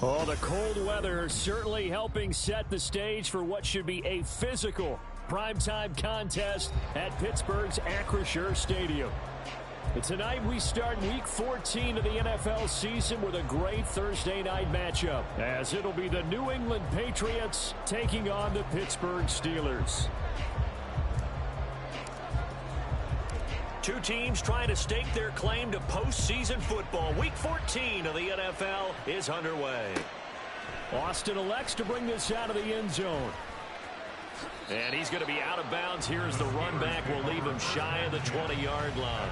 Oh, the cold weather certainly helping set the stage for what should be a physical primetime contest at Pittsburgh's Acrisure Stadium. And tonight we start Week 14 of the NFL season with a great Thursday night matchup, as it'll be the New England Patriots taking on the Pittsburgh Steelers. Two teams trying to stake their claim to postseason football. Week 14 of the NFL is underway. Austin elects to bring this out of the end zone. And he's going to be out of bounds here as the run back will leave him shy of the 20-yard line.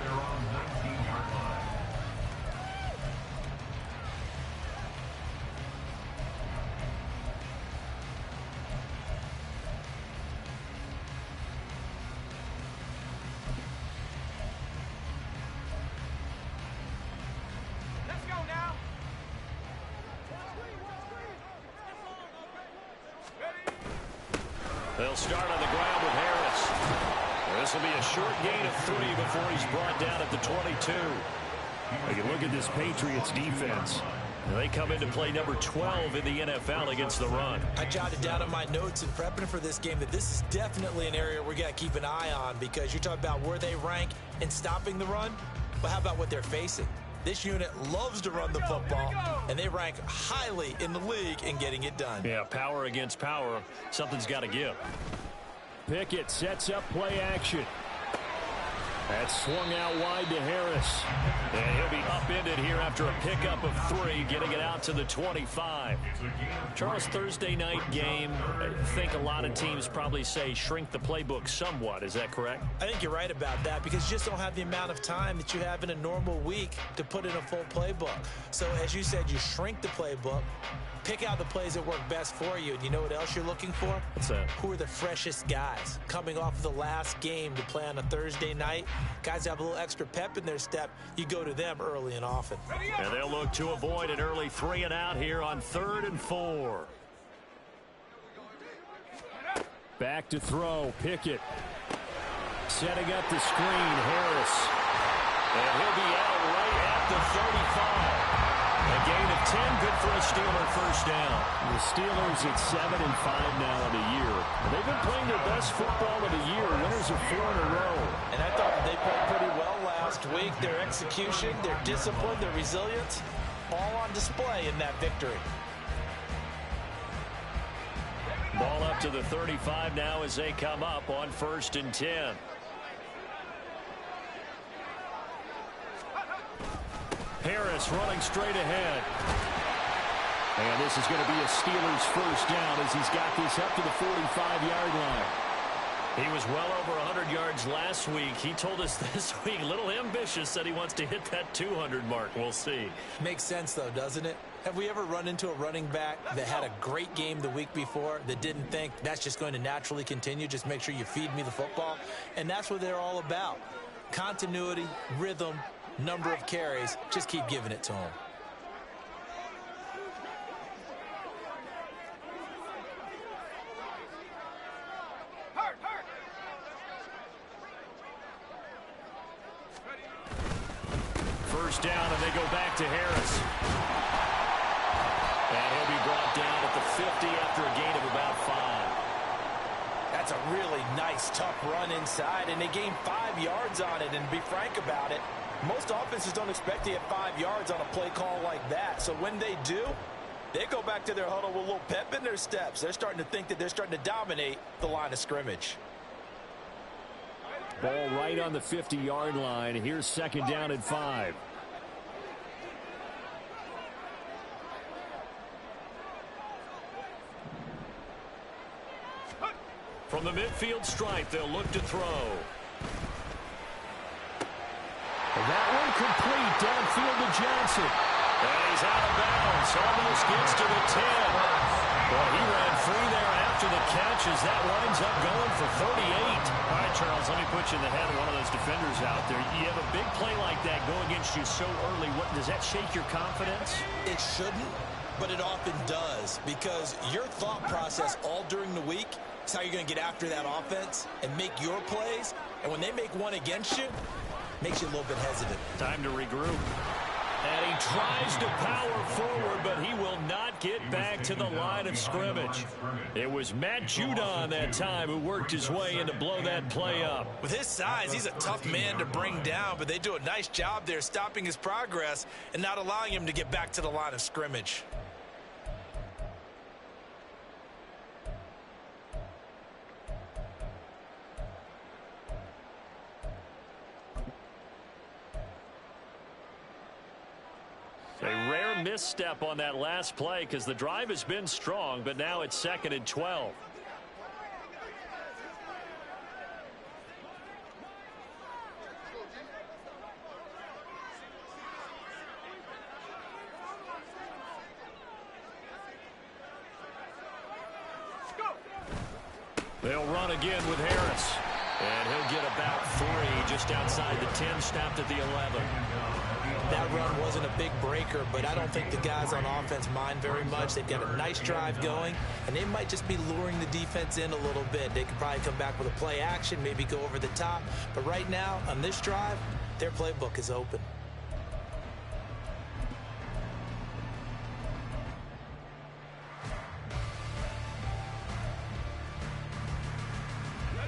They'll start on the ground with Harris. This will be a short gain of 3 before he's brought down at the 22. You look at this Patriots defense. They come into play number 12 in the NFL against the run. I jotted down in my notes in prepping for this game that this is definitely an area we got to keep an eye on, because you're talking about where they rank in stopping the run. But how about what they're facing? This unit loves to run the football, and they rank highly in the league in getting it done. Yeah, power against power. Something's got to give. Pickett sets up play action. That's swung out wide to Harris. And he'll be upended here after a pickup of 3, getting it out to the 25. Charles, Thursday night game, I think a lot of teams probably say shrink the playbook somewhat. Is that correct? I think you're right about that, because you just don't have the amount of time that you have in a normal week to put in a full playbook. So as you said, you shrink the playbook, pick out the plays that work best for you. And you know what else you're looking for? What's that? Who are the freshest guys coming off of the last game to play on a Thursday night? Guys have a little extra pep in their step. You go to them early and often. And they'll look to avoid an early 3 and out here on 3rd and 4. Back to throw, Pickett. Setting up the screen, Harris. And he'll be out right at the 35. A gain of 10, good for a Steeler first down. The Steelers at 7-5 now in the year. They've been playing their best football of the year. Winners of 4 in a row. And I thought they played pretty well last week. Their execution, their discipline, their resilience, all on display in that victory. Ball up to the 35 now as they come up on 1st and 10. Harris running straight ahead. And this is going to be a Steelers first down as he's got this up to the 45-yard line. He was well over 100 yards last week. He told us this week, a little ambitious, said he wants to hit that 200 mark. We'll see. Makes sense, though, doesn't it? Have we ever run into a running back that had a great game the week before that didn't think that's just going to naturally continue? Just make sure you feed me the football. And that's what they're all about. Continuity, rhythm, number of carries. Just keep giving it to them. First down, and they go back to Harris. And he'll be brought down at the 50 after a gain of about 5. That's a really nice, tough run inside, and they gained 5 yards on it. And to be frank about it, most offenses don't expect to get 5 yards on a play call like that. So when they do, they go back to their huddle with a little pep in their steps. They're starting to think that they're starting to dominate the line of scrimmage. Ball right on the 50-yard line. Here's 2nd down and 5. From the midfield stripe, they'll look to throw. And that one complete downfield to Johnson. And he's out of bounds. Almost gets to the 10. Well, he ran free there after the catch as that winds up going for 38. All right, Charles, let me put you in the head of one of those defenders out there. You have a big play like that go against you so early. What, does that shake your confidence? It shouldn't, but it often does, because your thought process all during the week is how you're going to get after that offense and make your plays. And when they make one against you, makes you a little bit hesitant. Time to regroup. And he tries to power forward, but he will not get back to the line of scrimmage. It was Matt Judon that time who worked his way in to blow that play up. With his size, he's a tough man to bring down, but they do a nice job there stopping his progress and not allowing him to get back to the line of scrimmage. A rare misstep on that last play because the drive has been strong, but now it's 2nd and 12. They'll run again with Harris. And he'll get about 3 just outside the 10, stopped at the 11. That run wasn't a big breaker, but I don't think the guys on offense mind very much. They've got a nice drive going, and they might just be luring the defense in a little bit. They could probably come back with a play action, maybe go over the top. But right now, on this drive, their playbook is open.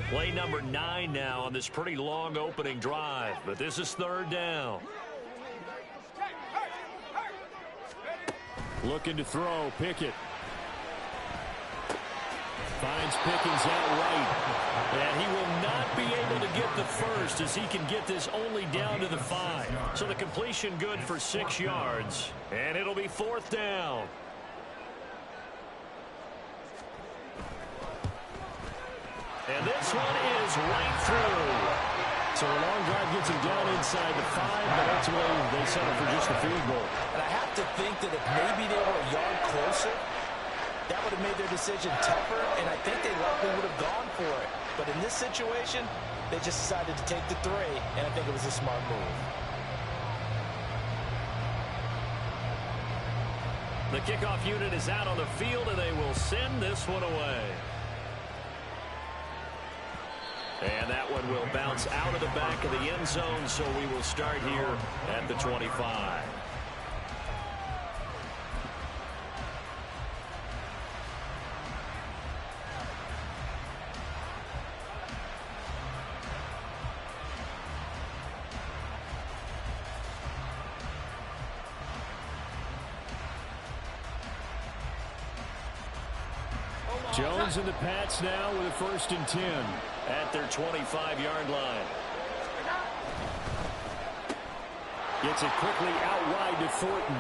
Play number 9 now on this pretty long opening drive, but this is 3rd down. Looking to throw, Pickett. Finds Pickens out right. And he will not be able to get the first as he can get this only down to the 5. So the completion good for 6 yards. And it'll be 4th down. And this one is right through. So a long drive gets him down inside the 5, but ultimately they settle for just a field goal. And I have to think that if maybe they were a yard closer, that would have made their decision tougher, and I think they likely would have gone for it. But in this situation, they just decided to take the 3, and I think it was a smart move. The kickoff unit is out on the field, and they will send this one away. And that one will bounce out of the back of the end zone, so we will start here at the 25. Jones and the Pats now with a 1st and 10. At their 25-yard line. Gets it quickly out wide to Thornton.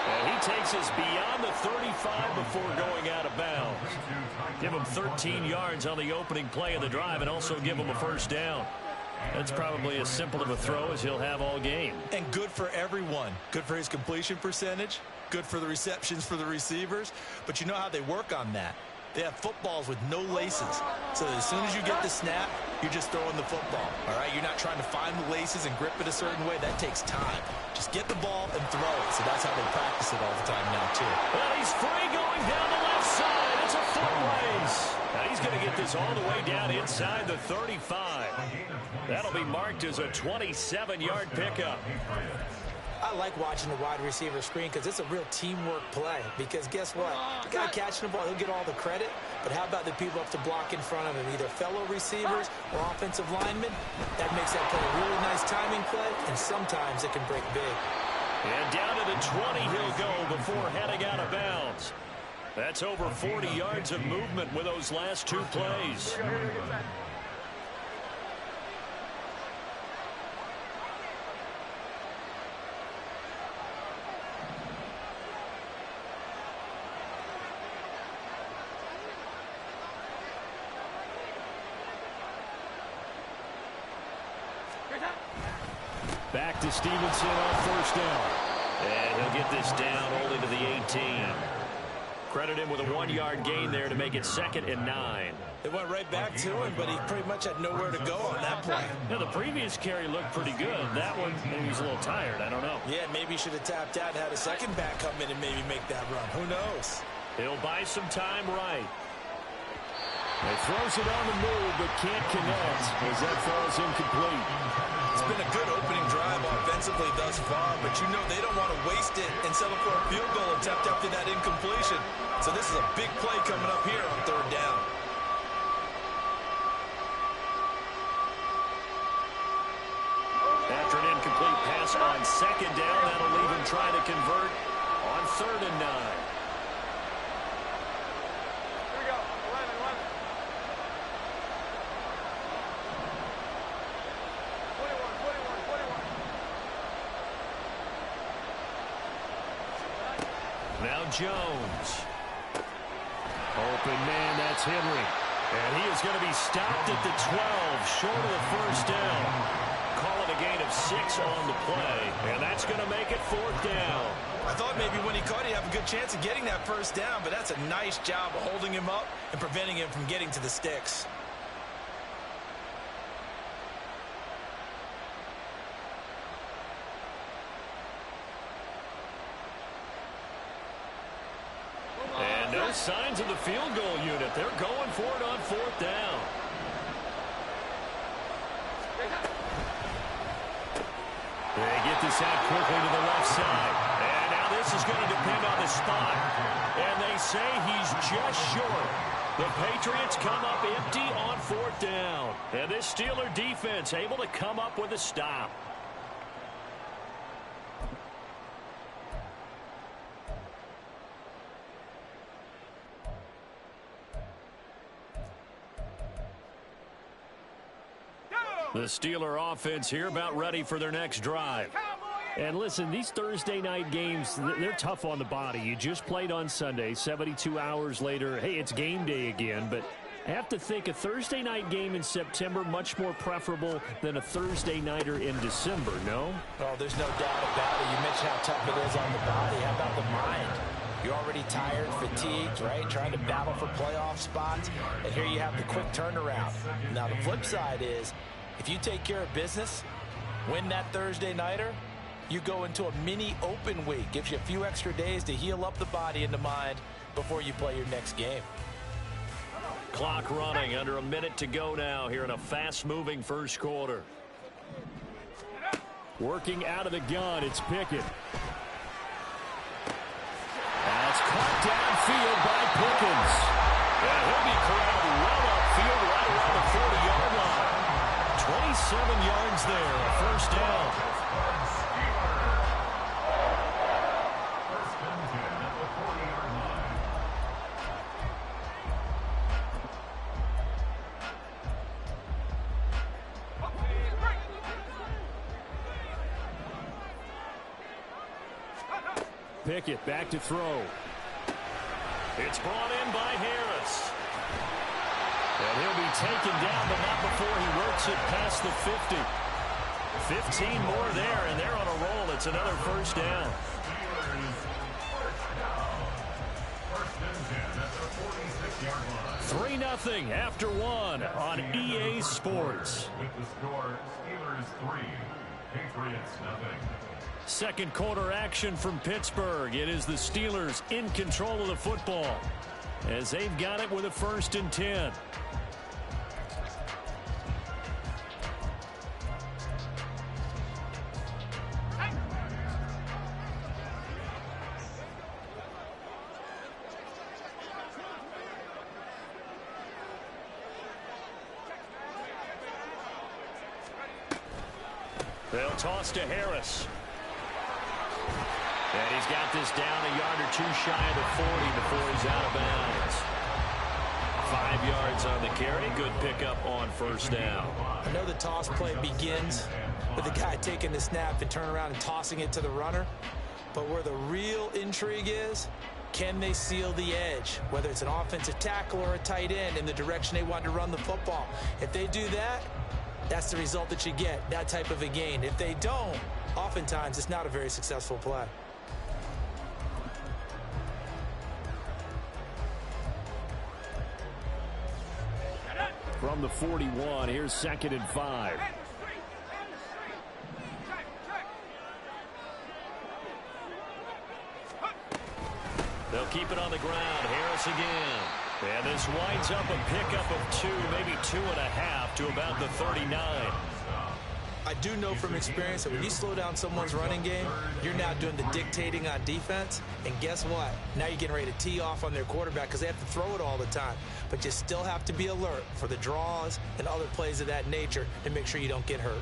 And he takes us beyond the 35 before going out of bounds. Give him 13 yards on the opening play of the drive and also give him a 1st down. That's probably as simple of a throw as he'll have all game. And good for everyone. Good for his completion percentage. Good for the receptions for the receivers. But you know how they work on that. They have footballs with no laces. So as soon as you get the snap, you're just throwing the football. All right? You're not trying to find the laces and grip it a certain way. That takes time. Just get the ball and throw it. So that's how they practice it all the time now, too. Well, he's free going down the left side. It's a foot race. Now he's going to get this all the way down inside the 35. That'll be marked as a 27-yard pickup. I like watching the wide receiver screen because it's a real teamwork play. Because guess what? The guy catching the ball, he'll get all the credit. But how about the people up to block in front of him, either fellow receivers or offensive linemen? That makes that play a really nice timing play, and sometimes it can break big. And down to the 20 he'll go before heading out of bounds. That's over 40 yards of movement with those last 2 plays. Back to Stevenson on 1st down. And he'll get this down only to the 18. Credit him with a 1-yard gain there to make it 2nd and 9. They went right back to him, but he pretty much had nowhere to go on that play. Yeah, the previous carry looked pretty good. That one, maybe he's a little tired. I don't know. Yeah, maybe he should have tapped out and had a second back come in and maybe make that run. Who knows? He'll buy some time right. He throws it on the move, but can't connect as that falls incomplete. It's been a good opening drive offensively. offensively thus far, but you know they don't want to waste it and settle for a field goal attempt after that incompletion. So this is a big play coming up here on third down. After an incomplete pass on second down, that'll leave him trying to convert on 3rd and 9. Now Jones. Open man, that's Henry. And he is going to be stopped at the 12, short of the first down. Call it a gain of 6 on the play, and that's going to make it 4th down. I thought maybe when he caught it, he'd have a good chance of getting that first down, but that's a nice job of holding him up and preventing him from getting to the sticks. And no signs of the field goal unit. They're going for it on 4th down. They get this out quickly to the left side. And now this is going to depend on the spot. And they say he's just short. The Patriots come up empty on 4th down. And this Steeler defense able to come up with a stop. The Steeler offense here about ready for their next drive. And listen, these Thursday night games, they're tough on the body. You just played on Sunday, 72 hours later. Hey, it's game day again, but I have to think a Thursday night game in September much more preferable than a Thursday nighter in December, no? Oh, there's no doubt about it. You mentioned how tough it is on the body. How about the mind? You're already tired, fatigued, right? Trying to battle for playoff spots. And here you have the quick turnaround. Now, the flip side is, if you take care of business, win that Thursday nighter, you go into a mini open week. Gives you a few extra days to heal up the body and the mind before you play your next game. Clock running, under a minute to go now here in a fast-moving first quarter. Working out of the gun, it's Pickett. That's caught downfield by Pickens. And he'll be corralled well upfield right around the 40-yard line. 27 yards there, a first down. Pickett back to throw. It's brought in by Harris. And he'll be taken down, but not before he works it past the 50. 15 more there, and they're on a roll. It's another first down. Three 0 after one on EA Sports. With the score, Steelers 3, Patriots 0. Second quarter action from Pittsburgh. It is the Steelers in control of the football as they've got it with a 1st and 10. They'll toss to Harris. And he's got this down a yard or two shy of the 40 before he's out of bounds. 5 yards on the carry. Good pickup on first down. I know the toss play begins with the guy taking the snap and turn around and tossing it to the runner. But where the real intrigue is, can they seal the edge, whether it's an offensive tackle or a tight end, in the direction they want to run the football? If they do that, that's the result that you get, that type of a gain. If they don't, oftentimes it's not a very successful play. From the 41, here's 2nd and 5. They'll keep it on the ground. Harris again. And this winds up a pickup of 2, maybe 2.5 to about the 39. I I do know from experience that when you slow down someone's running game, you're now doing the dictating on defense. And guess what? Now you're getting ready to tee off on their quarterback because they have to throw it all the time. But you still have to be alert for the draws and other plays of that nature to make sure you don't get hurt.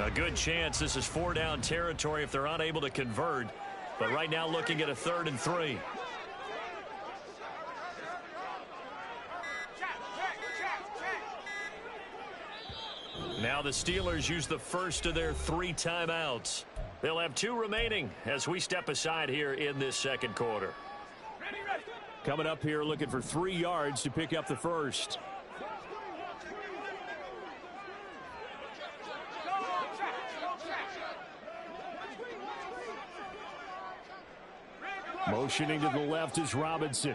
A good chance this is 4-down territory if they're unable to convert. But right now looking at a 3rd and 3. Now the Steelers use the first of their 3 timeouts. They'll have 2 remaining as we step aside here in this second quarter. Coming up here looking for 3 yards to pick up the first. Motioning to the left is Robinson.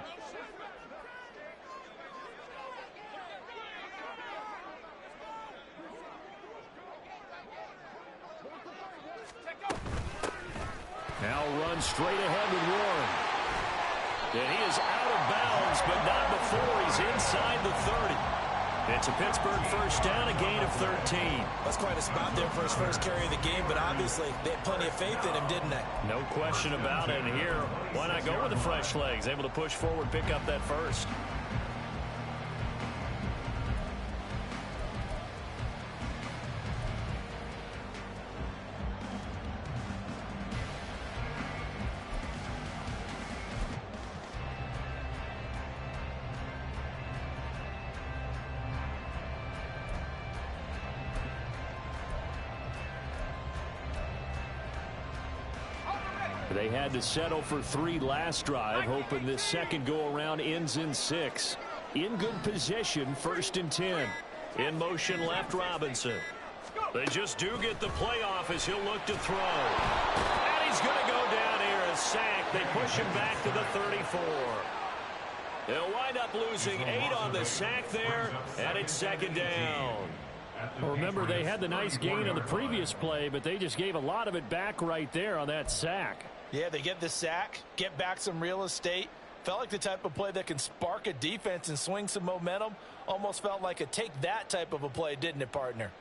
Now runs straight ahead with Warren. And he is out of bounds, but not before he's inside the 30. It's a Pittsburgh first down, a gain of 13. That's quite a spot there for his first carry of the game, but obviously they had plenty of faith in him, didn't they? No question about it. And here, why not go with the fresh legs? Able to push forward, pick up that first. They had to settle for 3 last drive, hoping this second go-around ends in 6. In good position, 1st and 10. In motion left, Robinson. They just do get the playoff as he'll look to throw. And he's going to go down here, a sack. They push him back to the 34. They'll wind up losing 8 on the sack there, and it's 2nd down. Well, remember, they had the nice gain on the previous play, but they just gave a lot of it back right there on that sack. Yeah, they get the sack, get back some real estate. Felt like the type of play that can spark a defense and swing some momentum. Almost felt like a take that type of a play, didn't it, partner?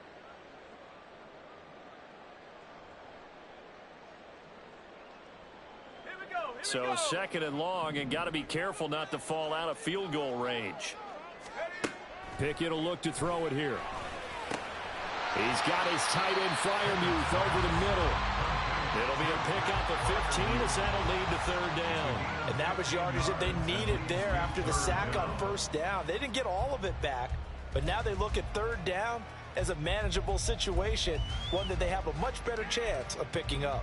So 2nd and long, and got to be careful not to fall out of field goal range. Pickett will look to throw it here. He's got his tight end Freiermuth over the middle. It'll be a pickup of 15 as that'll lead to 3rd down. And that was yardage that they needed there after the sack on 1st down. They didn't get all of it back, but now they look at 3rd down as a manageable situation, one that they have a much better chance of picking up.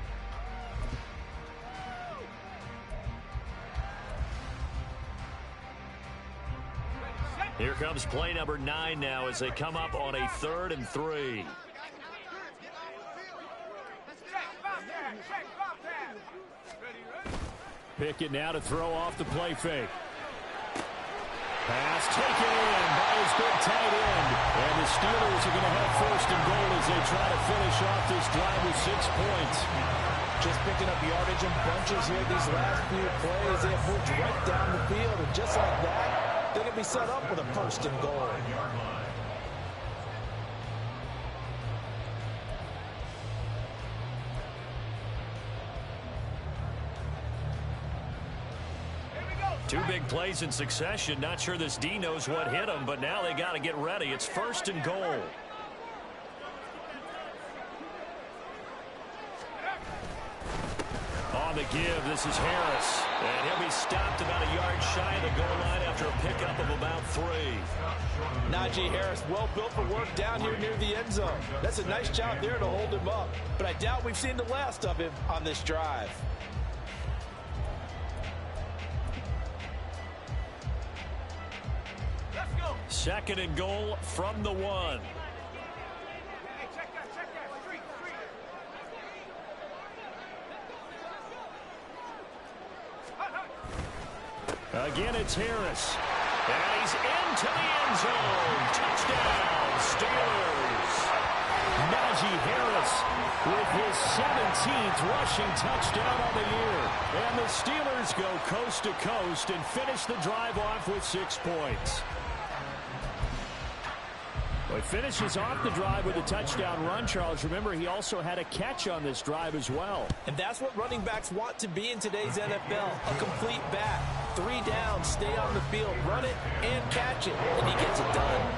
Here comes play number 9 now as they come up on a 3rd and 3. Pickett now to throw off the play fake. Pass taken in by his big tight end. And the Steelers are going to have 1st and goal as they try to finish off this drive with 6 points. Just picking up yardage in bunches here these last few plays. They have moved right down the field, and just like that, they're going to be set up with a 1st and goal. Two big plays in succession. Not sure this D knows what hit him, but now they got to get ready. It's 1st and goal. On the give, this is Harris. And he'll be stopped about a yard shy of the goal line after a pickup of about 3. Najee Harris, well built for work down here near the end zone. That's a nice job there to hold him up. But I doubt we've seen the last of him on this drive. Second and goal from the 1. Again, it's Harris. And he's into the end zone. Touchdown, Steelers. Najee Harris with his 17th rushing touchdown on the year. And the Steelers go coast to coast and finish the drive off with 6 points. Well, he finishes off the drive with a touchdown run, Charles. Remember, he also had a catch on this drive as well. And that's what running backs want to be in today's NFL. A complete back. 3 downs, stay on the field, run it, and catch it. And he gets it done.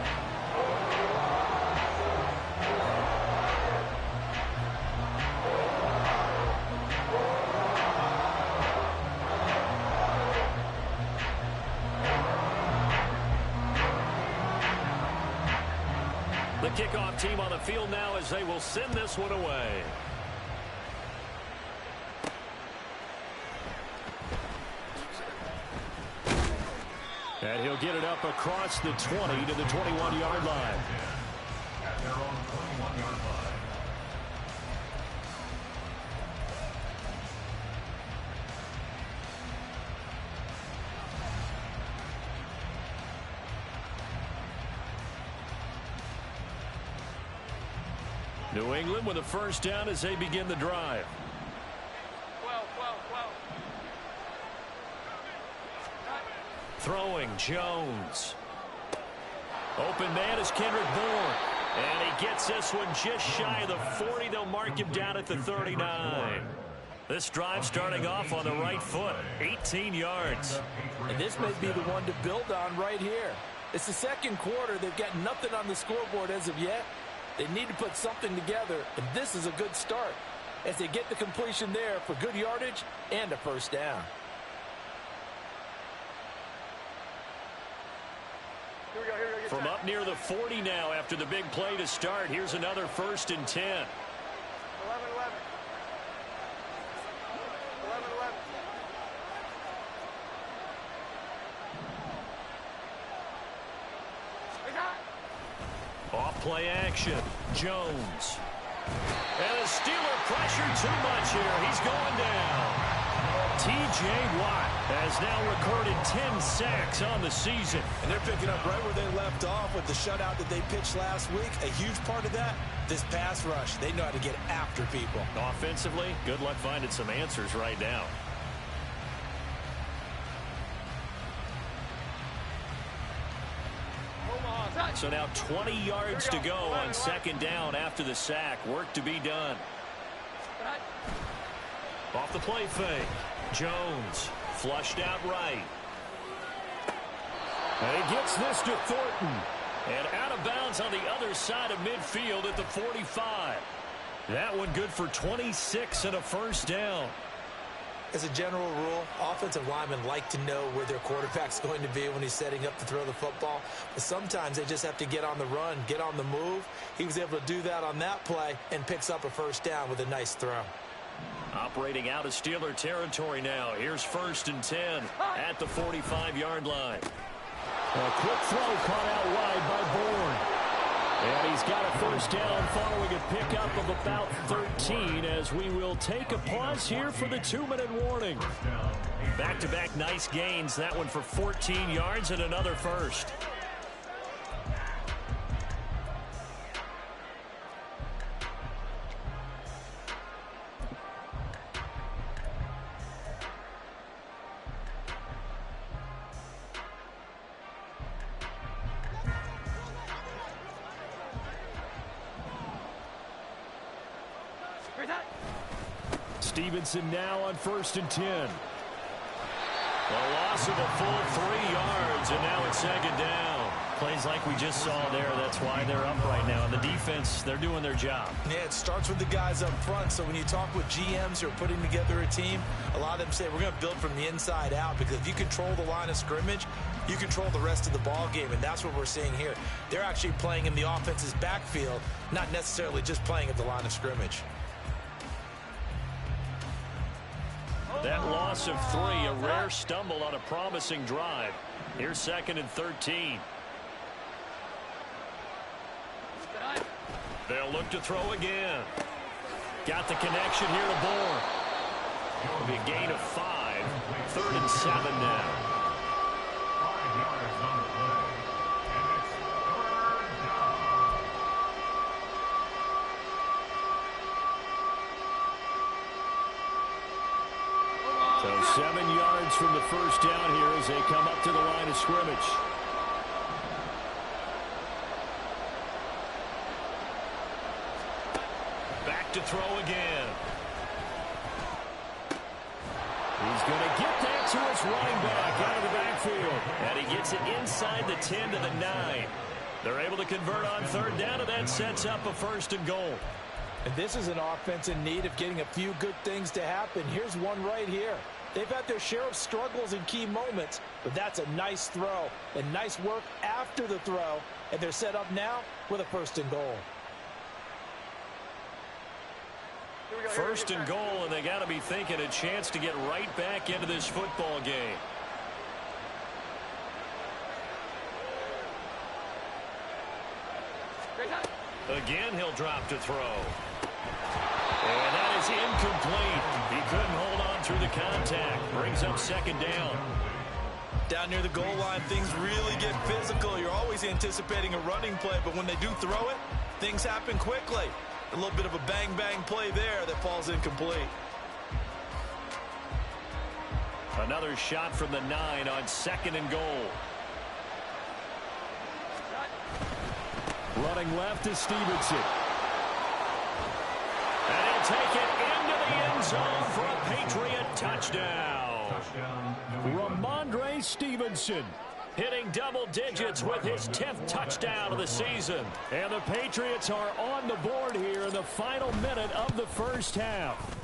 The kickoff team on the field now as they will send this one away. And he'll get it up across the 20 to the 21-yard line. At their own 21-yard line. New England with a first down as they begin the drive. Throwing Jones. Open man is Kendrick Bourne. And he gets this one just shy of the 40. They'll mark him down at the 39. This drive starting off on the right foot. 18 yards. And this may be the one to build on right here. It's the second quarter. They've got nothing on the scoreboard as of yet. They need to put something together, and this is a good start as they get the completion there for good yardage and a first down. From up near the 40 now after the big play to start. Here's another 1st and 10. 11-11. 11-11. Off play action. Jones. And the Steeler pressure too much here. He's going down. T.J. Watt has now recorded 10 sacks on the season. And they're picking up right where they left off with the shutout that they pitched last week. A huge part of that, this pass rush. They know how to get after people. Offensively, good luck finding some answers right now. So now 20 yards to go on second down after the sack. Work to be done. Off the play fake. Jones flushed out right. And he gets this to Thornton. And out of bounds on the other side of midfield at the 45. That one good for 26 and a first down. As a general rule, offensive linemen like to know where their quarterback's going to be when he's setting up to throw the football. But sometimes they just have to get on the run, get on the move. He was able to do that on that play and picks up a first down with a nice throw. Operating out of Steeler territory now. Here's 1st and 10 at the 45-yard line. A quick throw caught out wide by Bourne. And he's got a first down following a pickup of about 13 as we will take a pause here for the 2-minute warning. Back-to-back nice gains. That one for 14 yards and another first. Stevenson now on 1st and 10. A loss of a full 3 yards, and now it's second down. Plays like we just saw there. That's why they're up right now. And the defense, they're doing their job. Yeah, it starts with the guys up front. So when you talk with GMs who are putting together a team, a lot of them say, we're going to build from the inside out. Because if you control the line of scrimmage, you control the rest of the ball game. And that's what we're seeing here. They're actually playing in the offense's backfield, not necessarily just playing at the line of scrimmage. That loss of 3, a rare stumble on a promising drive. Here's 2nd and 13. They'll look to throw again. Got the connection here to Bourne. It'll be a gain of 5. 3rd and 7 now. 5 yards on the play. And it's 3rd down. So 7 yards from the first down here as they come up to the line of scrimmage. Back to throw again. He's going to get that to his running back out of the backfield. And he gets it inside the 10 to the 9. They're able to convert on third down, and that sets up a 1st and goal. And this is an offense in need of getting a few good things to happen. Here's one right here. They've had their share of struggles in key moments, but that's a nice throw and nice work after the throw. And they're set up now with a 1st and goal. 1st and goal, and they got to be thinking a chance to get right back into this football game. Again, he'll drop to throw. And that is incomplete. He couldn't hold on through the contact. Brings up 2nd down. Down near the goal line, things really get physical. You're always anticipating a running play, but when they do throw it, things happen quickly. A little bit of a bang-bang play there that falls incomplete. Another shot from the 9 on 2nd and goal. Running left is Stevenson. And he'll take it into the end zone for a Patriot touchdown. Ramondre Stevenson hitting double digits with his 10th touchdown of the season. And the Patriots are on the board here in the final minute of the first half.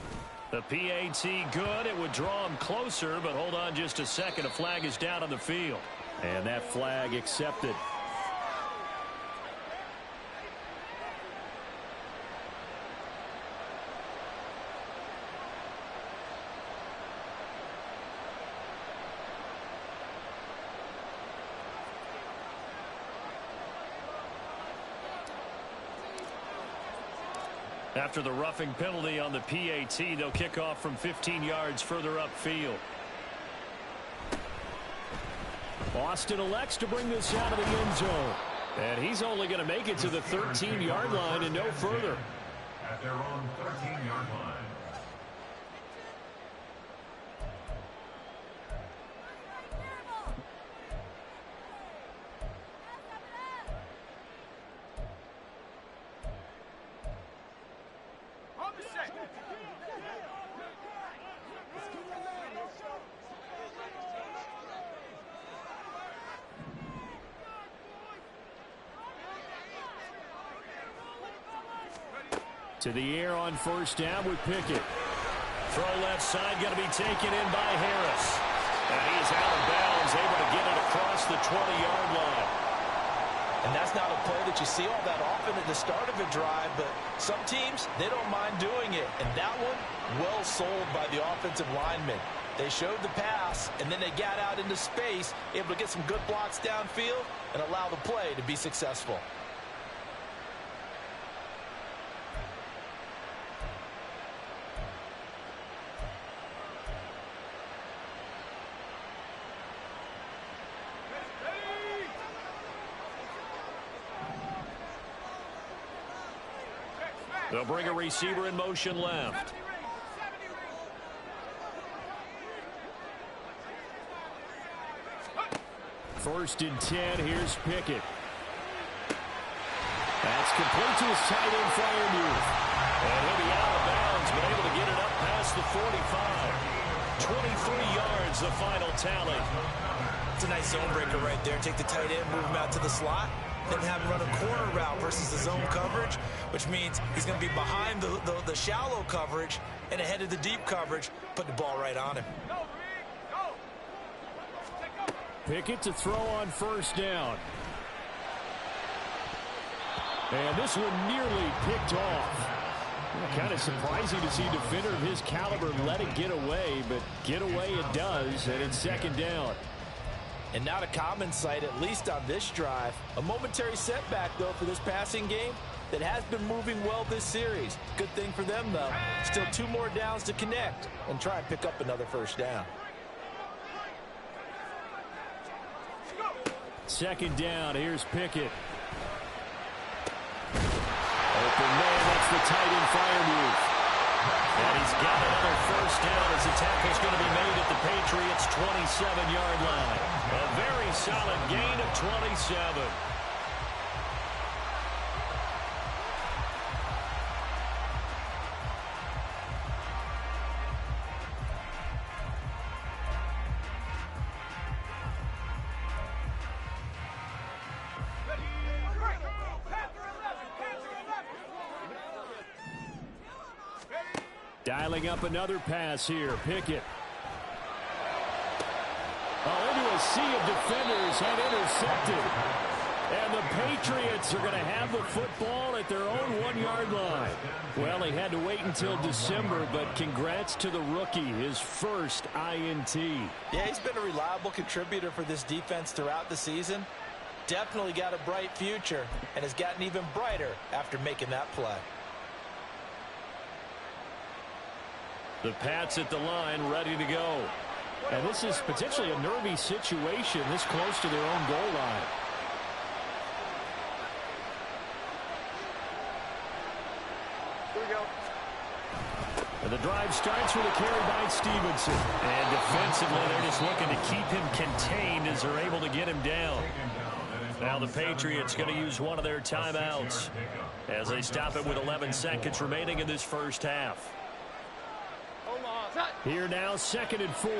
The PAT good. It would draw him closer, but hold on just a second. A flag is down on the field. And that flag accepted. After the roughing penalty on the PAT, they'll kick off from 15 yards further upfield. Boston elects to bring this out of the end zone. And he's only going to make it to the 13-yard line and no further. At their own 13-yard line. To the air on first down with Pickett. Throw left side going to be taken in by Harris. And he's out of bounds, able to get it across the 20-yard line. And that's not a play that you see all that often at the start of a drive, but some teams, they don't mind doing it. And that one, well sold by the offensive lineman. They showed the pass, and then they got out into space, able to get some good blocks downfield and allow the play to be successful. They'll bring a receiver in motion left. First and 10, here's Pickett. That's complete to his tight end, Freiermuth. And he'll be out of bounds, but able to get it up past the 45. 23 yards, the final tally. It's a nice zone breaker right there. Take the tight end, move him out to the slot, then have him run a corner route versus the zone coverage, which means he's going to be behind the shallow coverage and ahead of the deep coverage. Put the ball right on him. Pickett to throw on first down. And this one nearly picked off. Kind of surprising to see a defender of his caliber let it get away, but get away it does, and it's second down. And not a common sight, at least on this drive. A momentary setback, though, for this passing game that has been moving well this series. Good thing for them, though. Still 2 more downs to connect and try and pick up another first down. Second down, here's Pickett. Open man, that's the tight end, Freiermuth. And he's got another first down as the tackle's going to be made at the Patriots' 27-yard line. A very solid gain of 27. Dialing up another pass here. Pickett. Into a sea of defenders and intercepted. And the Patriots are going to have the football at their own 1-yard line. Well, he had to wait until December, but congrats to the rookie, his first INT. Yeah, he's been a reliable contributor for this defense throughout the season. Definitely got a bright future and has gotten even brighter after making that play. The Pats at the line, ready to go. And this is potentially a nervy situation this close to their own goal line. Here we go. And the drive starts with a carry by Stevenson. And defensively, they're just looking to keep him contained as they're able to get him down. Now the Patriots going to use one of their timeouts as they stop it with 11 seconds remaining in this first half. Here now, 2nd and 4.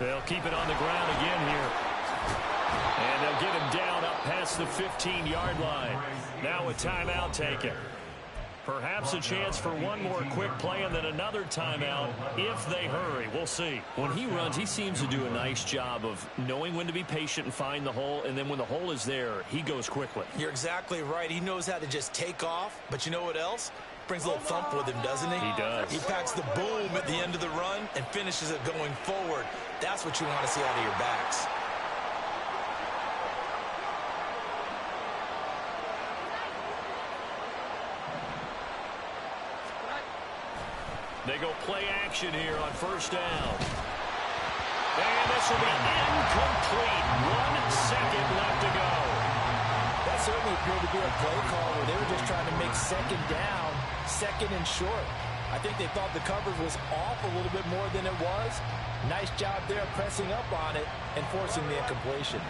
They'll keep it on the ground again here. And they'll get him down up past the 15-yard line. Now a timeout taken. Perhaps a chance for one more quick play and then another timeout if they hurry. We'll see. When he runs, he seems to do a nice job of knowing when to be patient and find the hole, and then when the hole is there, he goes quickly. You're exactly right. He knows how to just take off, but you know what else? Brings a little thump with him, doesn't he? He does. He packs the boom at the end of the run and finishes it going forward. That's what you want to see out of your backs. They go play action here on first down. And this will be incomplete. 1 second left to go. That certainly appeared to be a play call where they were just trying to make second down, second and short. I think they thought the coverage was off a little bit more than it was. Nice job there pressing up on it and forcing the incompletion.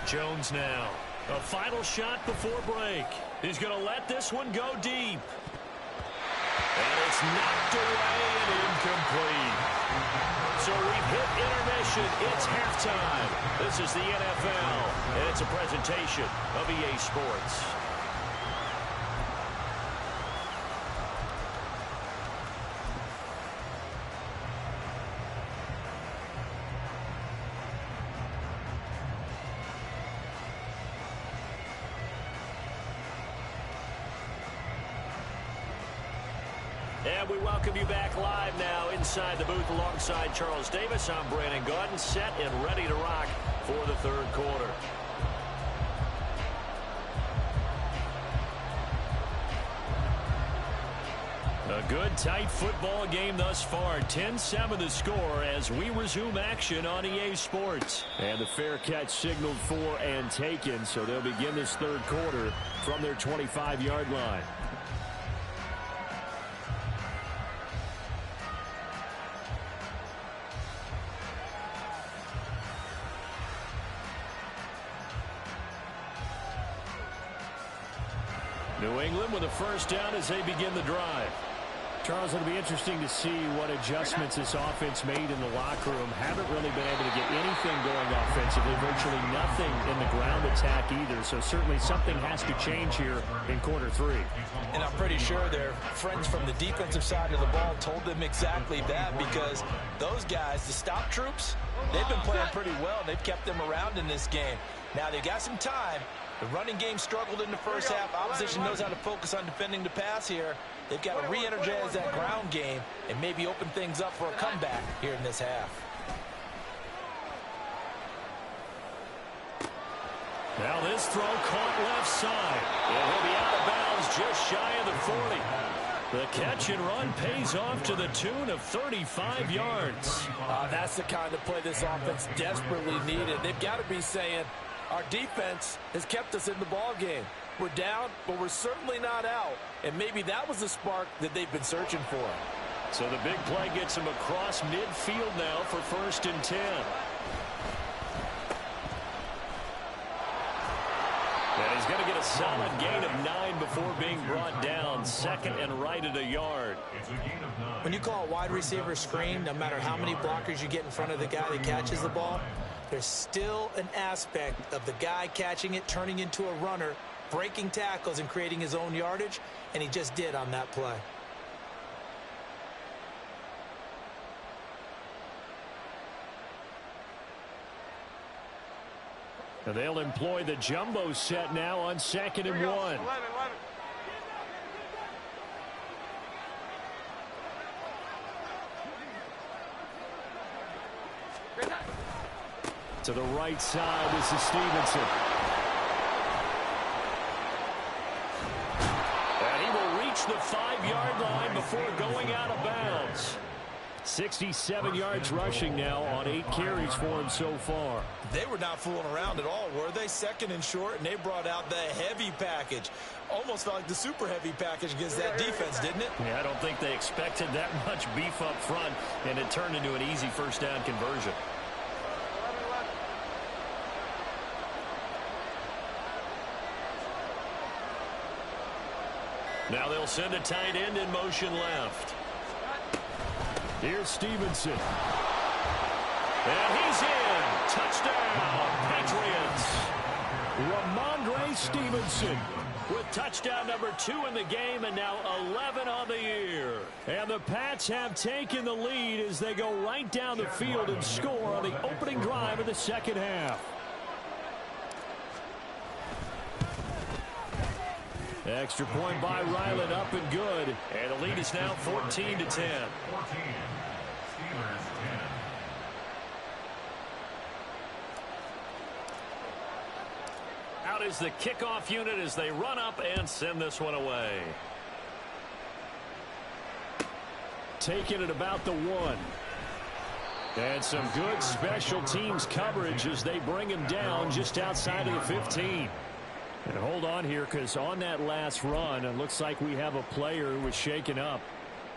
Jones now. A final shot before break. He's going to let this one go deep. And it's knocked away and incomplete. So we've hit intermission. It's halftime. This is the NFL, and it's a presentation of EA Sports. And we welcome you back live now inside the booth alongside Charles Davis. I'm Brandon Gaudin, set and ready to rock for the third quarter. A good, tight football game thus far. 10-7 the score as we resume action on EA Sports. And the fair catch signaled for and taken, so they'll begin this third quarter from their 25-yard line. New England with a first down as they begin the drive. Charles, it'll be interesting to see what adjustments this offense made in the locker room. Haven't really been able to get anything going offensively. Virtually nothing in the ground attack either. So certainly something has to change here in quarter three. And I'm pretty sure their friends from the defensive side of the ball told them exactly that, because those guys, the stop troops, they've been playing pretty well. They've kept them around in this game. Now they've got some time. The running game struggled in the first half. Opposition knows how to focus on defending the pass here. They've got to re-energize that ground game and maybe open things up for a comeback here in this half. Now this throw caught left side. It will be out of bounds just shy of the 40. The catch and run pays off to the tune of 35 yards. That's the kind of play this offense desperately needed. They've got to be saying, our defense has kept us in the ball game. We're down, but we're certainly not out. And maybe that was the spark that they've been searching for. So the big play gets him across midfield now for 1st and 10. And he's going to get a solid gain of 9 before being brought down. 2nd and right at a yard. When you call a wide receiver screen, no matter how many blockers you get in front of the guy that catches the ball, there's still an aspect of the guy catching it, turning into a runner, breaking tackles and creating his own yardage, and he just did on that play. And they'll employ the jumbo set now on 2nd and 1. 11. To the right side, this is Stevenson. And he will reach the 5-yard line before going out of bounds. 67 yards rushing now on 8 carries for him so far. They were not fooling around at all, were they? 2nd and short, and they brought out the heavy package. Almost felt like the super heavy package against that defense, didn't it? Yeah, I don't think they expected that much beef up front, and it turned into an easy 1st down conversion. 11. Now they'll send a tight end in motion left. Here's Stevenson. And he's in. Touchdown, Patriots. Ramondre Stevenson With touchdown number 2 in the game and now 11 on the year. And the Pats have taken the lead as they go right down the field and score on the opening drive of the 2nd half. Extra point by Ryland, up and good. And the lead is now 14-10. 14. Steelers 10. Out is the kickoff unit as they run up and send this one away. Taking it about the 1. And some good special teams coverage as they bring him down just outside of the 15. And hold on here, because on that last run, it looks like we have a player who was shaken up.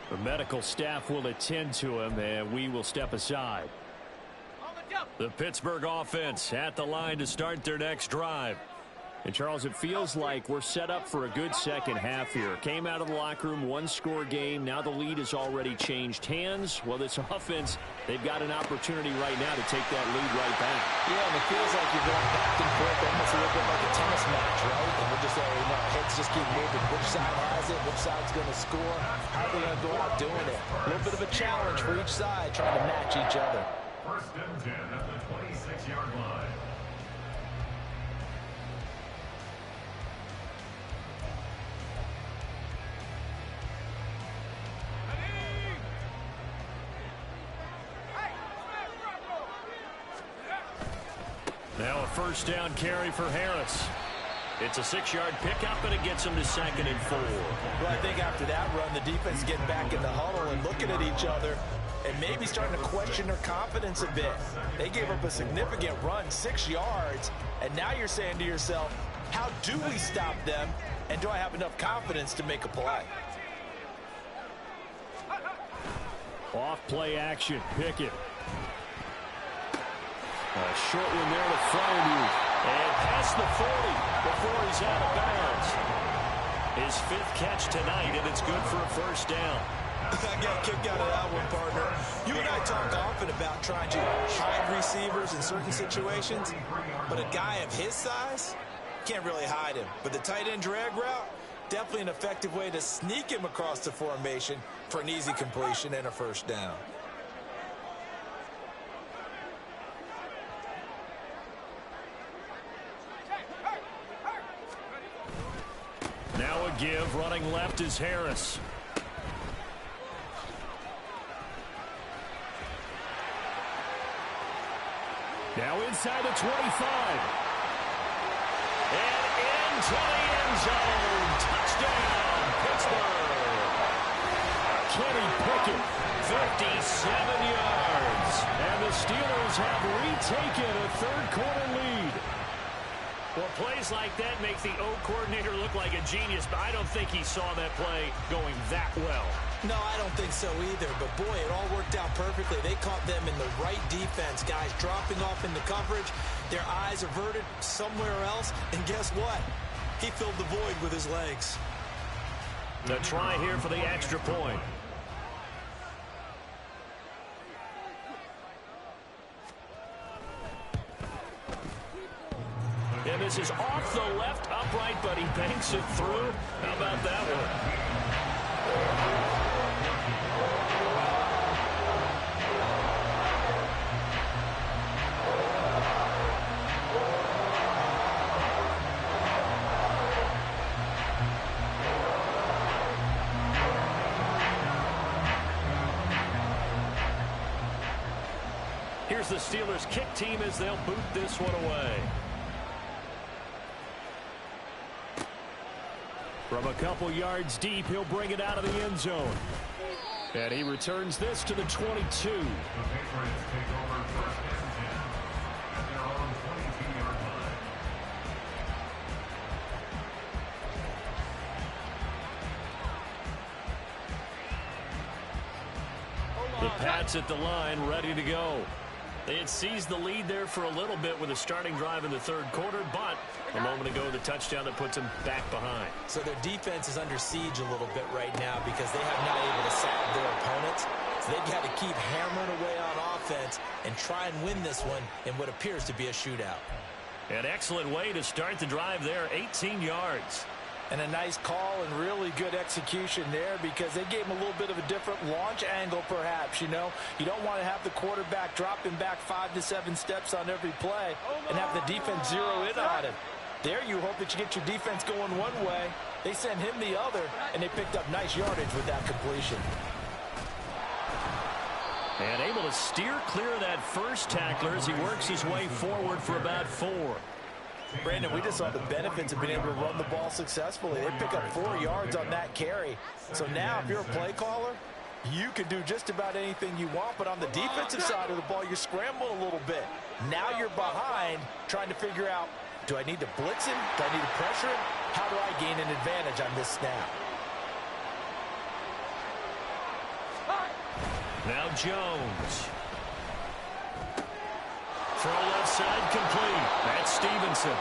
The medical staff will attend to him, and we will step aside. The Pittsburgh offense at the line to start their next drive. And, Charles, it feels like we're set up for a good second half here. Came out of the locker room, 1-score game. Now the lead has already changed hands. Well, this offense, they've got an opportunity right now to take that lead right back. Yeah, and it feels like you're going back and forth almost a little bit like a tennis match, right? And we're just heads just keep moving. Which side has it? Which side's going to score? How are they going to go out doing it? A little bit of a challenge for each side, trying to match each other. 1st and 10 at the 26-yard line. Now a 1st down carry for Harris. It's a 6-yard pickup, and it gets him to 2nd and 4. Well, I think after that run, the defense is getting back in the huddle and looking at each other and maybe starting to question their confidence a bit. They gave up a significant run, 6 yards, and now you're saying to yourself, how do we stop them, and do I have enough confidence to make a play? Off play action, Pickett. A short one there to Freiermuth. And past the 40 before he's out of bounds. His 5th catch tonight, and it's good for a 1st down. I got a kick out of that one, partner. You and I talk often about trying to hide receivers in certain situations, but a guy of his size can't really hide him. But the tight end drag route, definitely an effective way to sneak him across the formation for an easy completion and a 1st down. Now a give, running left is Harris. Now inside the 25. And into the end zone. Touchdown, Pittsburgh. Kenny Pickett, 57 yards. and the Steelers have retaken a third-quarter lead. Well, plays like that make the O coordinator look like a genius, but I don't think he saw that play going that well. No, I don't think so either. But, boy, it all worked out perfectly. They caught them in the right defense. Guys dropping off into coverage. Their eyes averted somewhere else. And guess what? He filled the void with his legs. The try here for the extra point. And this is off the left upright, but he banks it through. How about that one? Here's the Steelers kick team as they'll boot this one away. From a couple yards deep, he'll bring it out of the end zone. And he returns this to the 22. The Patriots take over first and 10 at their own 22-yard line. The Pats at the line, ready to go. They had seized the lead there for a little bit with a starting drive in the third quarter, but a moment ago, the touchdown that puts them back behind. So their defense is under siege a little bit right now because they have not able to sack their opponents. So they've got to keep hammering away on offense and try and win this one in what appears to be a shootout. An excellent way to start the drive there, 18 yards. And a nice call and really good execution there because they gave him a little bit of a different launch angle perhaps, you know. You don't want to have the quarterback dropping back 5 to 7 steps on every play and have the defense zero in on him. There you hope that you get your defense going one way. They sent him the other, and they picked up nice yardage with that completion. And able to steer clear of that first tackler as he works his way forward for about 4. Brandon, we just saw the benefits of being able to run the ball successfully. They pick up 4 yards on that carry. So now if you're a play caller, you can do just about anything you want. But on the defensive side of the ball, you're scrambling a little bit. Now you're behind trying to figure out, do I need to blitz him? Do I need to pressure him? How do I gain an advantage on this snap? Now Jones. Throw left side complete. That's Stevenson.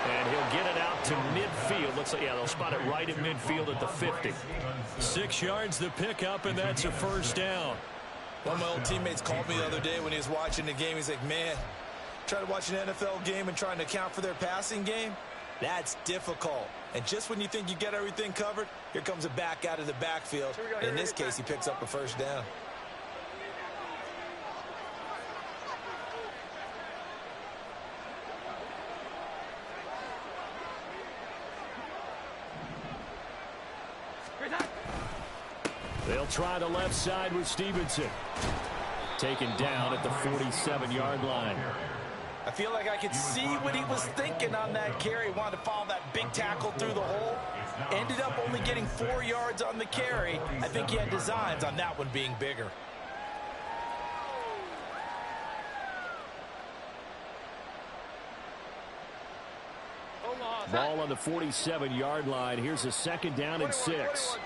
And he'll get it out to midfield. Looks like, yeah, they'll spot it right at midfield at the 50. 6 yards the pickup, and that's a first down. One of my old teammates called me the other day when he was watching the game. He's like, man, trying to watch an NFL game and trying to account for their passing game? That's difficult. And just when you think you get everything covered, here comes a back out of the backfield. In this case, he picks up a first down. They'll try the left side with Stevenson. Taken down at the 47-yard line. I feel like I could see what he was thinking on that carry. Wanted to follow that big tackle through the hole. Ended up only getting 4 yards on the carry. I think he had designs on that one being bigger. Ball on the 47-yard line. Here's a second down and 6.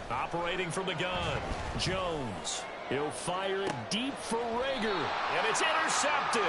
Operating from the gun, Jones. He'll fire it deep for Rager. And it's intercepted.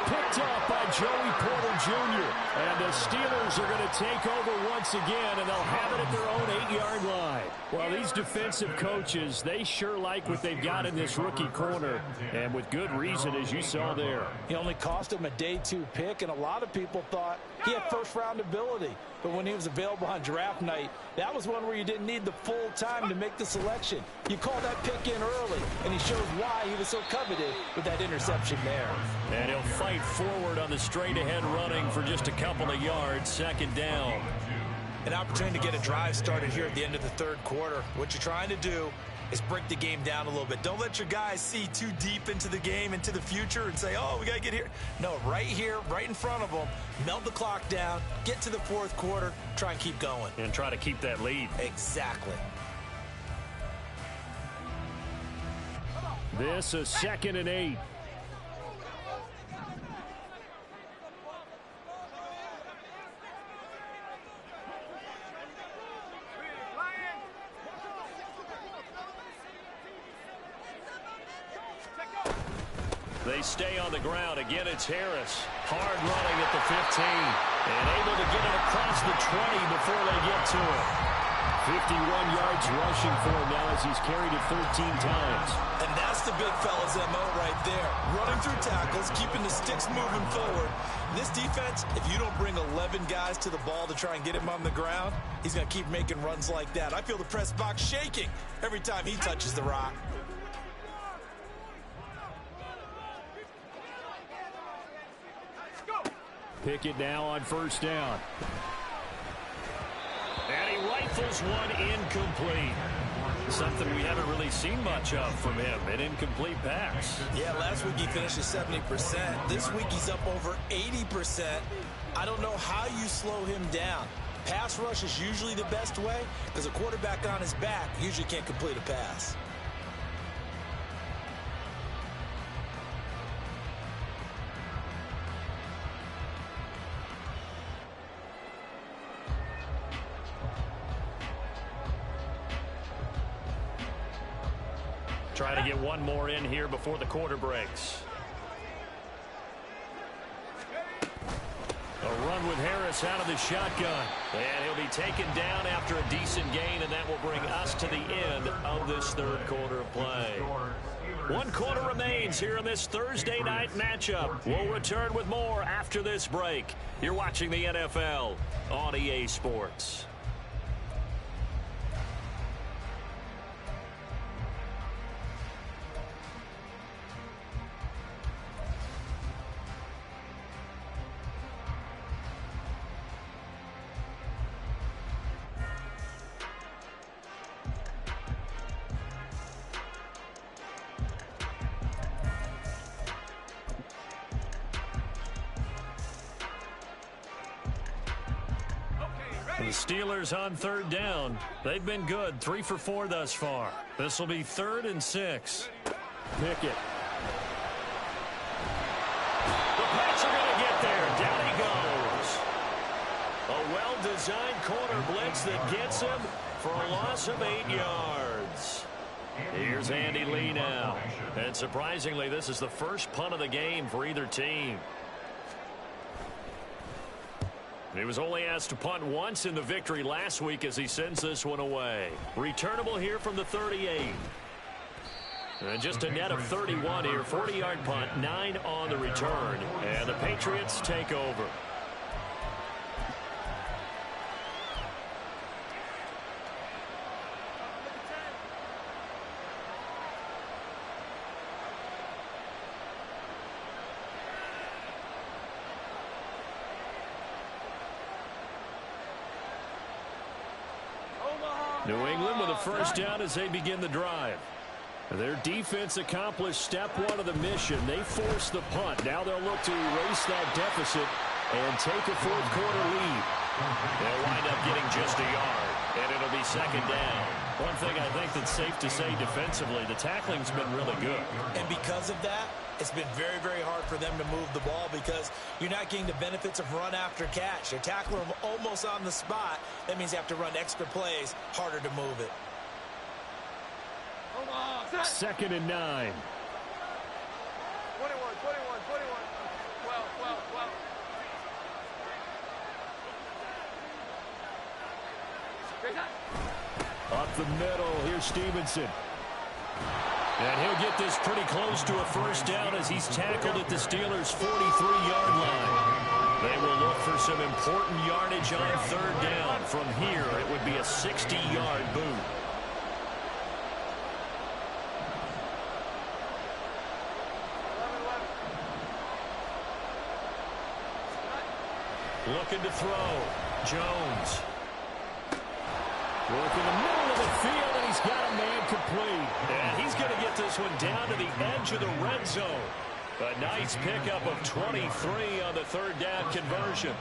Picked off by Joey Porter Jr. And the Steelers are going to take over once again, and they'll have it at their own 8-yard line. Well, these defensive coaches, they sure like what they've got in this rookie corner, and with good reason, as you saw there. He only cost him a day 2 pick, and a lot of people thought he had first-round ability. But when he was available on draft night, that was one where you didn't need the full time to make the selection. You call that pick in early, and he shows why he was so coveted with that interception there. And he'll fight forward on the straight-ahead running for just a couple of yards, second down. An opportunity to get a drive started here at the end of the third quarter. What you're trying to do is break the game down a little bit. Don't let your guys see too deep into the game, into the future, and say, oh, we got to get here. No, right here, right in front of them, melt the clock down, get to the fourth quarter, try and keep going. And try to keep that lead. Exactly. This is 2nd and 8. They stay on the ground. Again, it's Harris. Hard running at the 15. And able to get it across the 20 before they get to it. 51 yards rushing for him now as he's carried it 13 times. And that's the big fella's MO right there. Running through tackles, keeping the sticks moving forward. This defense, if you don't bring 11 guys to the ball to try and get him on the ground, he's going to keep making runs like that. I feel the press box shaking every time he touches the rock. Pickett now on first down. And he rifles one incomplete. Something we haven't really seen much of from him, an incomplete pass. Yeah, last week he finished at 70%. This week he's up over 80%. I don't know how you slow him down. Pass rush is usually the best way because a quarterback on his back usually can't complete a pass. Try to get one more in here before the quarter breaks. A run with Harris out of the shotgun. And he'll be taken down after a decent gain, and that will bring us to the end of this third quarter of play. 1 quarter remains here in this Thursday night matchup. We'll return with more after this break. You're watching the NFL on EA Sports. The Steelers on third down. They've been good, 3 for 4 thus far. This will be 3rd and 6. Pickett. The Pats are going to get there. Down he goes. A well-designed corner blitz that gets him for a loss of 8 yards. Here's Andy Lee now. And surprisingly, this is the first punt of the game for either team. He was only asked to punt once in the victory last week as he sends this one away. Returnable here from the 38. And just a net of 31 here. 40-yard punt, 9 on the return. And the Patriots take over. New England with a first down as they begin the drive. Their defense accomplished step 1 of the mission. They forced the punt. Now they'll look to erase that deficit and take a fourth quarter lead. They'll wind up getting just a yard, and it'll be second down. One thing I think that's safe to say defensively, the tackling's been really good. And because of that, it's been very, very hard for them to move the ball because you're not getting the benefits of run after catch. They're tackling them almost on the spot. That means you have to run extra plays, harder to move it. 2nd and 9. 21, 12, 12. Up the middle, here's Stevenson. And he'll get this pretty close to a first down as he's tackled at the Steelers' 43-yard line. They will look for some important yardage on third down. From here, it would be a 60-yard boot. Looking to throw. Jones. Work in the middle of the field, and he's got a man complete. And he's going to get this one down to the edge of the red zone. A nice pickup of 23 on the third down conversion.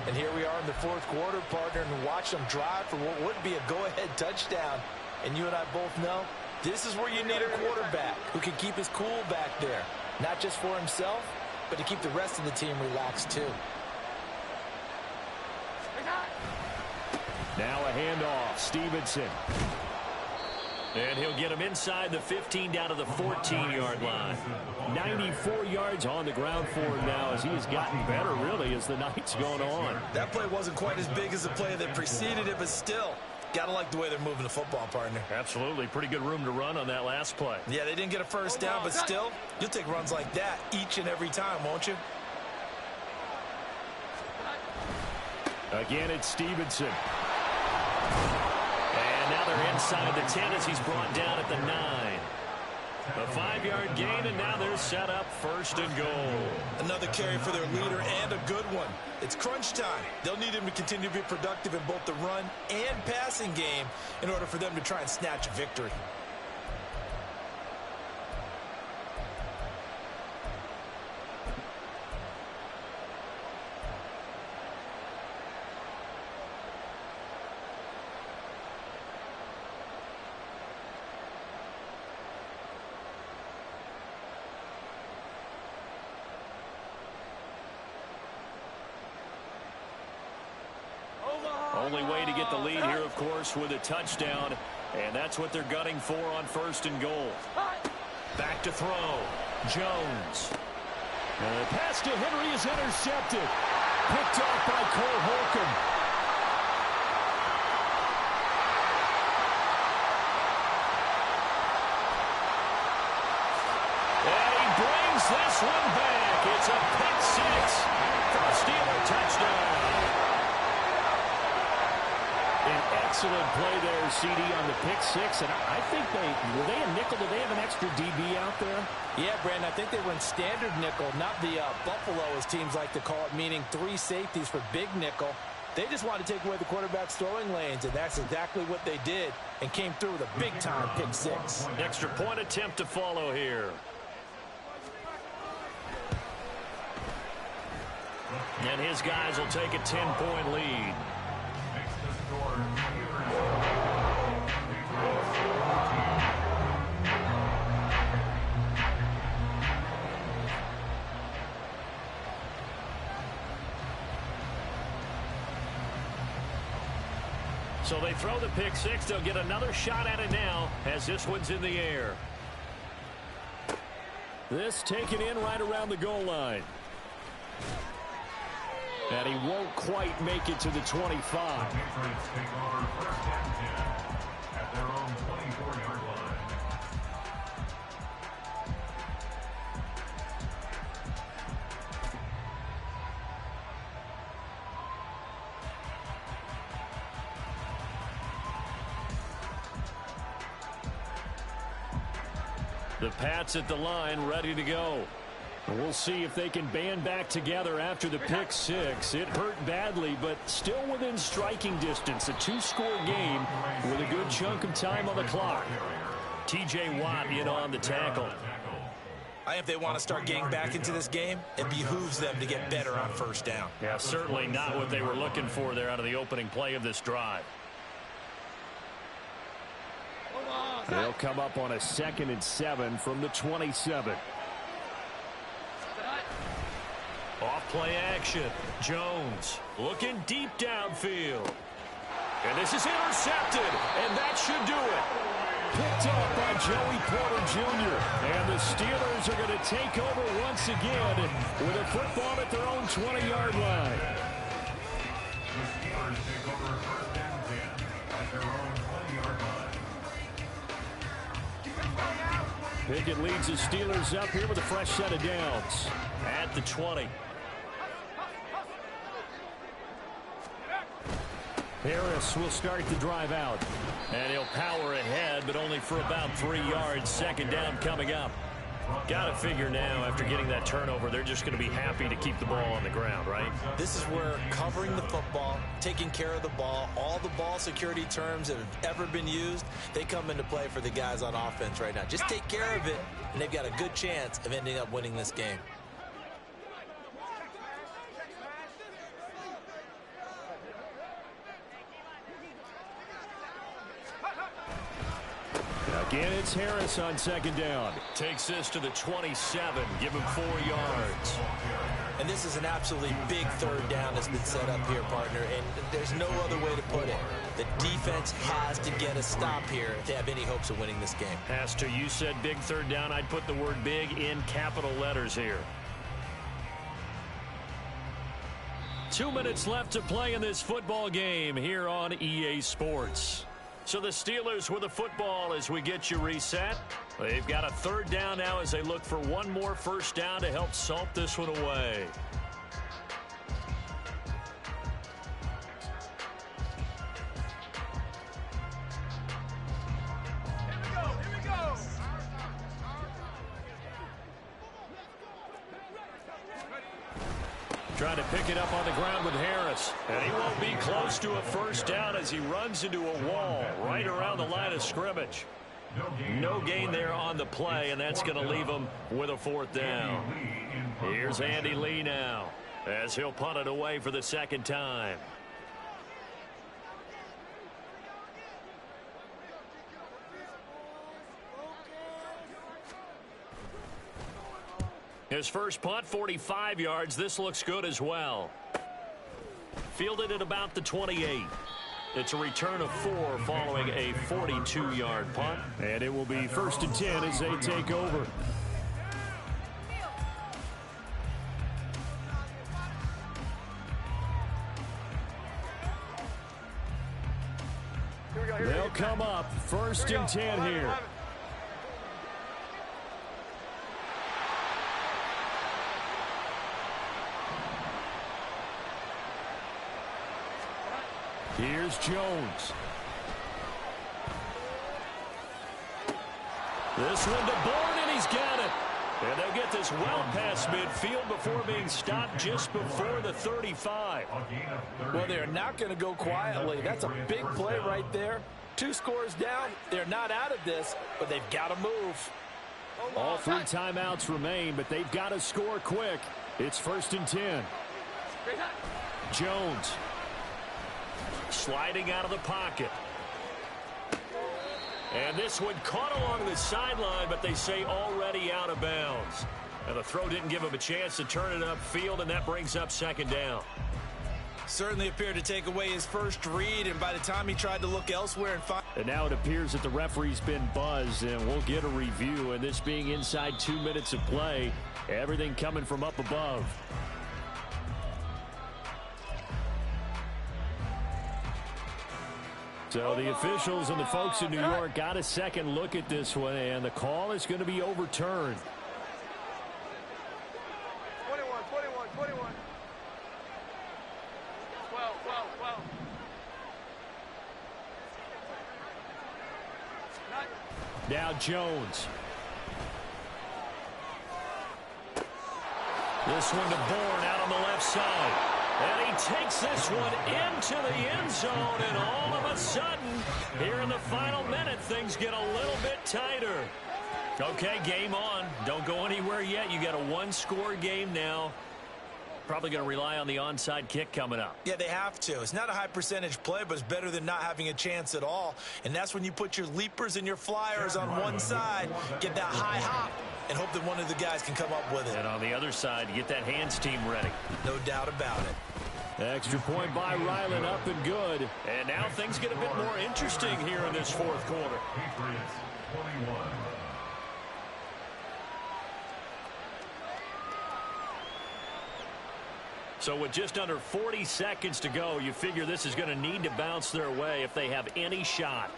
And here we are in the fourth quarter, partner, and watch them drive for what would be a go-ahead touchdown. And you and I both know this is where you need a quarterback who can keep his cool back there. Not just for himself, but to keep the rest of the team relaxed too. Now a handoff. Stevenson. And he'll get him inside the 15 down to the 14-yard line. 94 yards on the ground for him now as he has gotten better, really, as the night's gone on. That play wasn't quite as big as the play that preceded it, but still, gotta like the way they're moving the football, partner. Absolutely. Pretty good room to run on that last play. Yeah, they didn't get a first down, but still, you'll take runs like that each and every time, won't you? Again, it's Stevenson. And now they're inside the 10 as he's brought down at the 9. A 5-yard gain, and now they're set up first and goal. Another carry for their leader, and a good one. It's crunch time. They'll need him to continue to be productive in both the run and passing game in order for them to try and snatch a victory. Only way to get the lead here, of course, with a touchdown, and that's what they're gunning for on first and goal. Back to throw. Jones. And the pass to Henry is intercepted. Picked off by Cole Holcomb. And he brings this one back. It's a pick six for a Steeler touchdown. An excellent play there, CD, on the pick six. And I think were they a nickel? Did they have an extra DB out there? Yeah, Brandon, I think they went standard nickel, not the Buffalo, as teams like to call it, meaning 3 safeties for big nickel. They just wanted to take away the quarterback's throwing lanes, and that's exactly what they did, and came through with a big-time pick six. Extra point attempt to follow here. And his guys will take a 10-point lead. So they throw the pick six. They'll get another shot at it now as this one's in the air. This taken in right around the goal line. And he won't quite make it to the 25. Patriots take over first and 10 at their own 24-yard line. The Pats at the line, ready to go. We'll see if they can band back together after the pick six. It hurt badly, but still within striking distance. A 2-score game with a good chunk of time on the clock. T.J. Watt in on the tackle. If they want to start getting back into this game, it behooves them to get better on first down. Yeah, certainly not what they were looking for there out of the opening play of this drive. They'll come up on a 2nd and 7 from the 27. Off play action. Jones looking deep downfield. And this is intercepted, and that should do it. Picked off by Joey Porter Jr. And the Steelers are going to take over once again with a football at their own 20-yard line. The Steelers take over first and 10 at their own 20-yard line. Pickett leads the Steelers up here with a fresh set of downs. At the 20. Harris will start the drive out. And he'll power ahead, but only for about 3 yards. Second down coming up. Got to figure now, after getting that turnover, they're just going to be happy to keep the ball on the ground, right? This is where covering the football, taking care of the ball, all the ball security terms that have ever been used, they come into play for the guys on offense right now. Just take care of it, and they've got a good chance of ending up winning this game. Again, it's Harris on second down. Takes this to the 27. Give him 4 yards. And this is an absolutely big third down that's been set up here, partner, and there's no other way to put it. The defense has to get a stop here if they have any hopes of winning this game. As to you said big third down, I'd put the word big in capital letters here. 2 minutes left to play in this football game here on EA Sports. So the Steelers with the football as we get you reset. They've got a third down now as they look for one more first down to help salt this one away. Here we go. Trying to pick it up on the ground with Harris. And he won't be close to a first down as he runs into a wall right around the line of scrimmage. No gain there on the play, and that's going to leave him with a fourth down. Here's Andy Lee now as he'll punt it away for the second time. His first punt, 45 yards. This looks good as well. Fielded at about the 28. It's a return of 4 following a 42-yard punt. And it will be 1st and 10 as they take over. They'll come up 1st and 10 here. Here's Jones. This one to Bourne, and he's got it. And they'll get this well past midfield before being stopped just before the 35. Well, they're not going to go quietly. That's a big play right there. 2 scores down. They're not out of this, but they've got to move. All 3 timeouts remain, but they've got to score quick. It's 1st and 10. Jones. Sliding out of the pocket. And this one caught along the sideline, but they say already out of bounds. And the throw didn't give him a chance to turn it upfield, and that brings up second down. Certainly appeared to take away his first read, and by the time he tried to look elsewhere and find... And now it appears that the referee's been buzzed, and we'll get a review. And this being inside 2 minutes of play, everything coming from up above. So the officials and the folks in New York got a second look at this one, and the call is going to be overturned. 21. 12. Now Jones. This one to Bourne out on the left side. And he takes this one into the end zone, and all of a sudden, here in the final minute, things get a little bit tighter. Okay, game on. Don't go anywhere yet. You got a 1-score game now. Probably going to rely on the onside kick coming up. Yeah, they have to. It's not a high percentage play, but it's better than not having a chance at all. And that's when you put your leapers and your flyers on one side, get that high hop, and hope that one of the guys can come up with it. And on the other side, get that hands team ready. No doubt about it. Extra point by Ryland, up and good. And now things get a bit more interesting here in this fourth quarter. Patriots 21. So with just under 40 seconds to go, you figure this is going to need to bounce their way if they have any shot.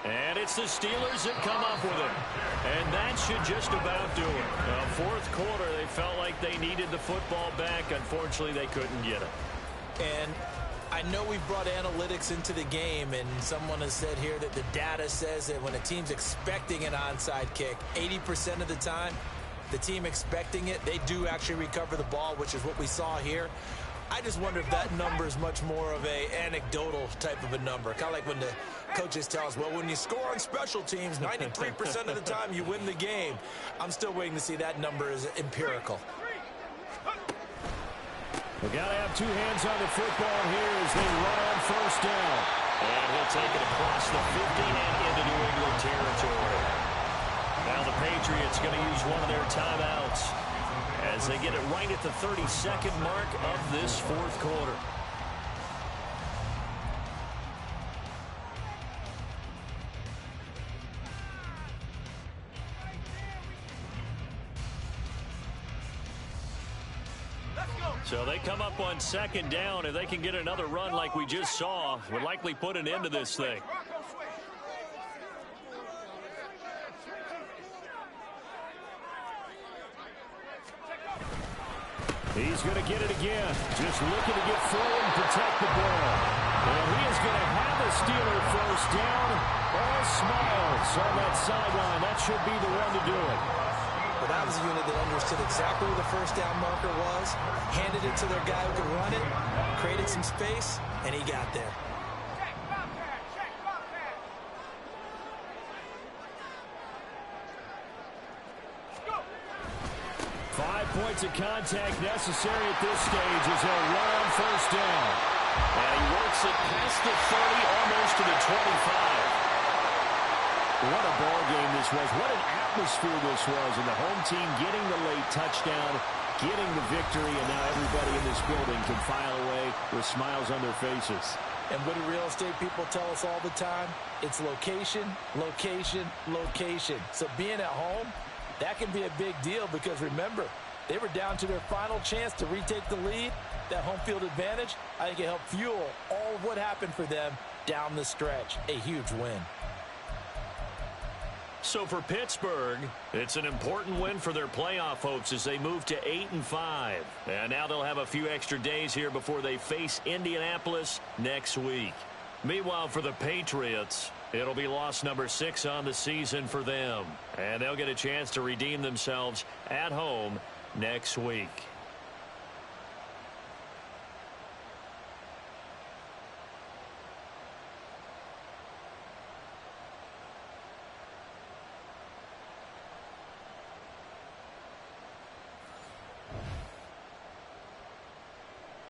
And it's the Steelers that come up with it. And that should just about do it. Fourth quarter, they felt like they needed the football back. Unfortunately, they couldn't get it. And I know we've brought analytics into the game, and someone has said here that the data says that when a team's expecting an onside kick, 80% of the time, the team expecting it, they do actually recover the ball, which is what we saw here. I just wonder if that number is much more of a anecdotal type of a number. Kind of like when the coaches tell us, well, when you score on special teams, 93% of the time you win the game. I'm still waiting to see that number is empirical. We got to have two hands on the football here as they run on first down. And he'll take it across the 50 and into New England territory. Now the Patriots going to use one of their timeouts as they get it right at the 32nd mark of this fourth quarter. So they come up on second down. If they can get another run like we just saw, would likely put an end to this thing. He's going to get it again. Just looking to get forward and protect the ball. And he is going to have a Steeler first down. All smiles on that sideline. That should be the one to do it. Well, that was a unit that understood exactly where the first down marker was, handed it to their guy who could run it, created some space, and he got there. 5 points of contact necessary at this stage as they'll run on first down. And he works it past the 30, almost to the 25. What a ball game this was. What an atmosphere this was. And the home team getting the late touchdown, getting the victory, and now everybody in this building can file away with smiles on their faces. And what do real estate people tell us all the time? It's location, location, location. So being at home, that can be a big deal because, remember, they were down to their final chance to retake the lead. That home field advantage, I think it helped fuel all of what happened for them down the stretch. A huge win. So for Pittsburgh, it's an important win for their playoff hopes as they move to 8-5. And now they'll have a few extra days here before they face Indianapolis next week. Meanwhile, for the Patriots, it'll be loss number 6 on the season for them. And they'll get a chance to redeem themselves at home next week.